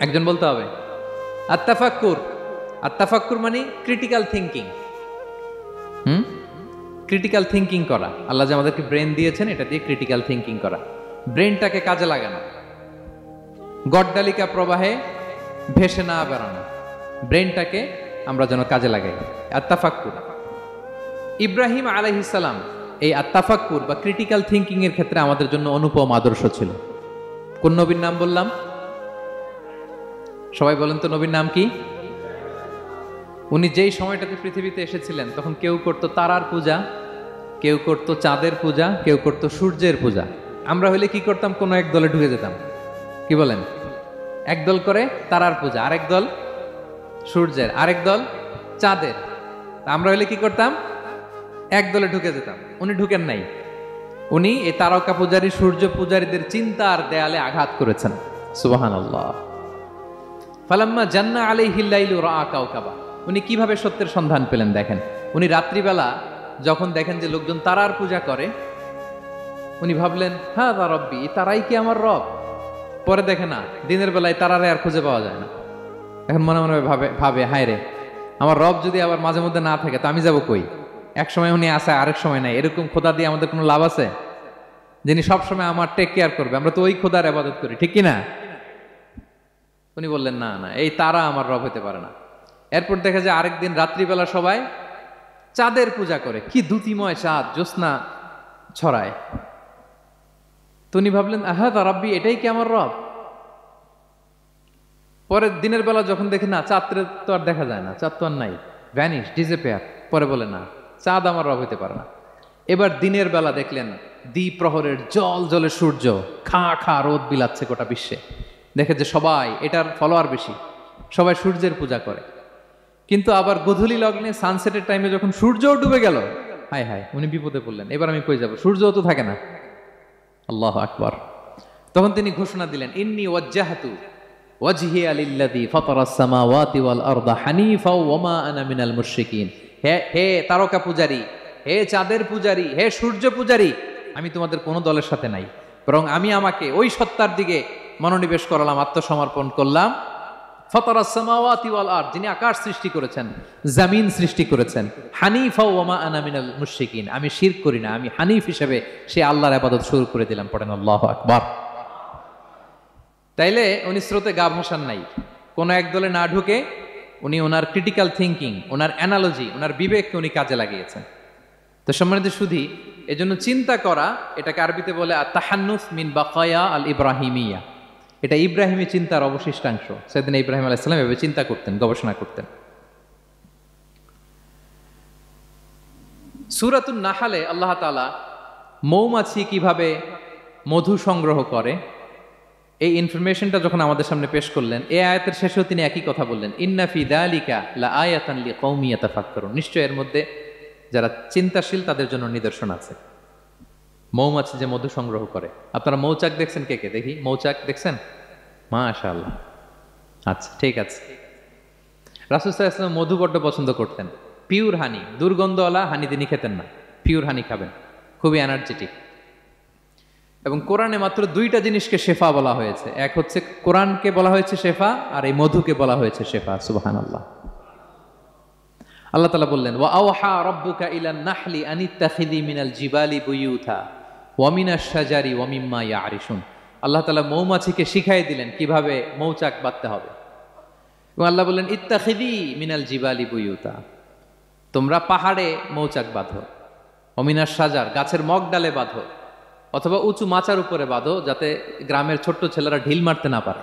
একজন বলতে হবে। আত্তাফাক্কুর, আত্তাফাক্কুর মানে ক্রিটিক্যাল থিঙ্কিং। ক্রিটিক্যাল থিঙ্কিং করা। আল্লাহ যে আমাদেরকে ব্রেন দিয়েছেন, এটা দিয়ে ক্রিটিক্যাল থিঙ্কিং করা, ব্রেনটাকে কাজে লাগানো, গড্ডালিকা প্রবাহে ভেসে না বেড়ানো, ব্রেনটাকে আমরা যেন কাজে লাগাই। আত্তাফাক্কুর। ইব্রাহিম আলাইহিস সালাম এই আত্তাফাক্কুর বা ক্রিটিক্যাল থিঙ্কিং এর ক্ষেত্রে আমাদের জন্য অনুপম আদর্শ ছিল। কোন নবীর নাম বললাম? সবাই বলেন তো নবীর নাম কি? উনি যেই সময়টাতে পৃথিবীতে এসেছিলেন তখন কেউ করত তারার পূজা, কেউ করত চাঁদের পূজা, কেউ করত সূর্যের পূজা। আমরা হইলে কি করতাম? কোনো এক দলে ঢুকে যেতাম। কি বলেন? এক দল করে তারার পূজা, আরেক দল সূর্যের, আরেক দল চাঁদের। আমরা হইলে কি করতাম? এক দলে ঢুকে যেতাম। উনি ঢুকেন নাই। উনি এই তারকা পূজারী, সূর্য পূজারীদের চিন্তার দেয়ালে আঘাত করেছেন। সুবহানাল্লাহ। ফালাম্মা জান্না আলাইহিল লাইলু রাআ কাওকাবা। উনি কিভাবে সত্যের সন্ধান পেলেন দেখেন। উনি রাত্রিবেলা যখন দেখেন যে লোকজন তারার পূজা করে, উনি ভাবলেন হাযা রাব্বি, তারাই কি আমার রব? পরে দেখে না, দিনের বেলায় তারারে আর খুঁজে পাওয়া যায় না। এখন মনে মনে ভাবে হায় রে, আমার রব যদি আবার মাঝে মধ্যে না থাকে তো আমি যাব কই? এক সময় উনি আসে, আরেক সময় নাই। এরকম খোদা দিয়ে আমাদের কোনো লাভ আছে? যিনি সবসময় আমার টেক কেয়ার করবে, আমরা তো ওই খোদার ইবাদত করি, ঠিক কি না? উনি বললেন না না, এই তারা আমার রব হতে পারে না। এরপর দেখা যায় আরেকদিন রাত্রিবেলা সবাই চাঁদের পূজা করে। কি দ্যুতিময় চাঁদ, জ্যোৎস্না ছড়ায়। তো উনি ভাবলেন আহাদা রাব্বি, এটাই কি আমার রব? পরে দিনের বেলা যখন দেখে না, চাঁদ তো আর দেখা যায় না, চাঁদ তো আর নাই, ভ্যানিশ, ডিসঅ্যাপিয়ার। পরে বলে না, চাঁদ আমার রব হতে পারে না। এবার দিনের বেলা দেখলেন দ্বিপ্রহরের জল জলে সূর্য খা খা রোদ বিলাচ্ছে গোটা বিশ্বে। দেখে যে সবাই এটার ফলোয়ার বেশি, সবাই সূর্যের পূজা করে। কিন্তু আবার গোধূলি লগ্নে সানসেটের টাইমে যখন সূর্যও ডুবে গেল, হায় হায়, উনি বিপদে পড়লেন। এবার আমি কই যাব? সূর্যও তো থাকে না। আল্লাহু আকবার। তখন তিনি ঘোষণা দিলেন, ইন্নী ওয়াজ্জাহতু ওয়াজহিয়া লিল্লাযী ফাতারাস সামাওয়াতি ওয়াল আরদা হানিফা ওয়া মা আনা মিনাল মুশরিকিন। হে তারকা পূজারী, হে চাঁদের পূজারী, হে সূর্য পূজারী, আমি তোমাদের কোনো দলের সাথে নাই, বরং আমি আমাকে ওই সত্তার দিকে মনোনিবেশ করলাম, আত্মসমর্পণ করলাম। ফাতারাস সামাওয়াতি ওয়াল আরদ, যিনি আকাশ সৃষ্টি করেছেন, জমিন সৃষ্টি করেছেন। হানিফা ওয়া মা আনা মিনাল মুশরিকিন, আমি শিরক করি না, আমি হানিফ হিসেবে সে আল্লাহর ইবাদত শুরু করে দিলাম। পড়েন আল্লাহু আকবার। তাইলে উনি স্রোতে গা ভাসান নাই, কোনো এক দলে না ঢুকে উনি ওনার ক্রিটিক্যাল থিঙ্কিং, ওনার অ্যানালজি, ওনার বিবেককে উনি কাজে লাগিয়েছেন। তো সম্মানিত সুধী, এজন্য চিন্তা করা, এটাকে আরবিতে বলে আত-তাহান্নুস মিন বাকায়া আল ইব্রাহিমিয়া। এটা ইব্রাহিমী চিন্তার অবশিষ্টাংশ। সাইয়েদনা ইব্রাহিম আলাইহিস সালাম এভাবে চিন্তা করতেন, গবেষণা করতেন। সূরাতুন নাহলে আল্লাহ তাআলা মৌমাছি কিভাবে মধু সংগ্রহ করে এই ইনফরমেশনটা যখন আমাদের সামনে পেশ করলেন, এই আয়াতের শেষেও তিনি একই কথা বললেন, ইন্না ফি যালিকা লাআয়াতান লিকাওমি ইয়াতাফাক্কারুন। নিশ্চয় এর মধ্যে যারা চিন্তাশীল তাদের জন্য নিদর্শন আছে। মৌমাছি যে মধু সংগ্রহ করে, আপনারা মৌচাক দেখছেন? কে কে দেখি মৌচাক দেখছেন? মাশাআল্লাহ। আচ্ছা, ঠিক আছে। রাসূল সাল্লাল্লাহু আলাইহি ওয়াসাল্লাম মধু বড্ড পছন্দ করতেন। পিওর হানি, দুর্গন্ধওয়ালা হানি তিনি খেতেন না, পিওর হানি খাবেন, খুবই এনার্জেটিক। এবং কোরআনে মাত্র দুইটা জিনিসকে শেফা বলা হয়েছে। এক হচ্ছে কোরআনকে বলা হয়েছে শেফা, আর এই মধুকে বলা হয়েছে শেফা। সুবহানাল্লাহ। আল্লাহ তাআলা বললেন, ওয়া আওহা রাব্বুকা ইলান নাহলি আনিত্তাখিযি মিনাল জিবালি বুয়ুতা ওয়া মিনাশ শাজারি ওয়া মিম্মা ইয়ারিশুন। আল্লাহ তাআলা মৌমাছিকে শিখাই দিলেন কিভাবে মৌচাক বাঁধতে হবে। এবং আল্লাহ বললেন, ইত্তাখিযি মিনাল জিবালি বুয়ুতা, তোমরা পাহাড়ে মৌচাক বাঁধো, ওয়া মিনাশ শাজার, গাছের মগ ডালে বাঁধো, অথবা উঁচু মাচার উপরে বাঁধো, যাতে গ্রামের ছোট্ট ছেলেরা ঢিল মারতে না পারে।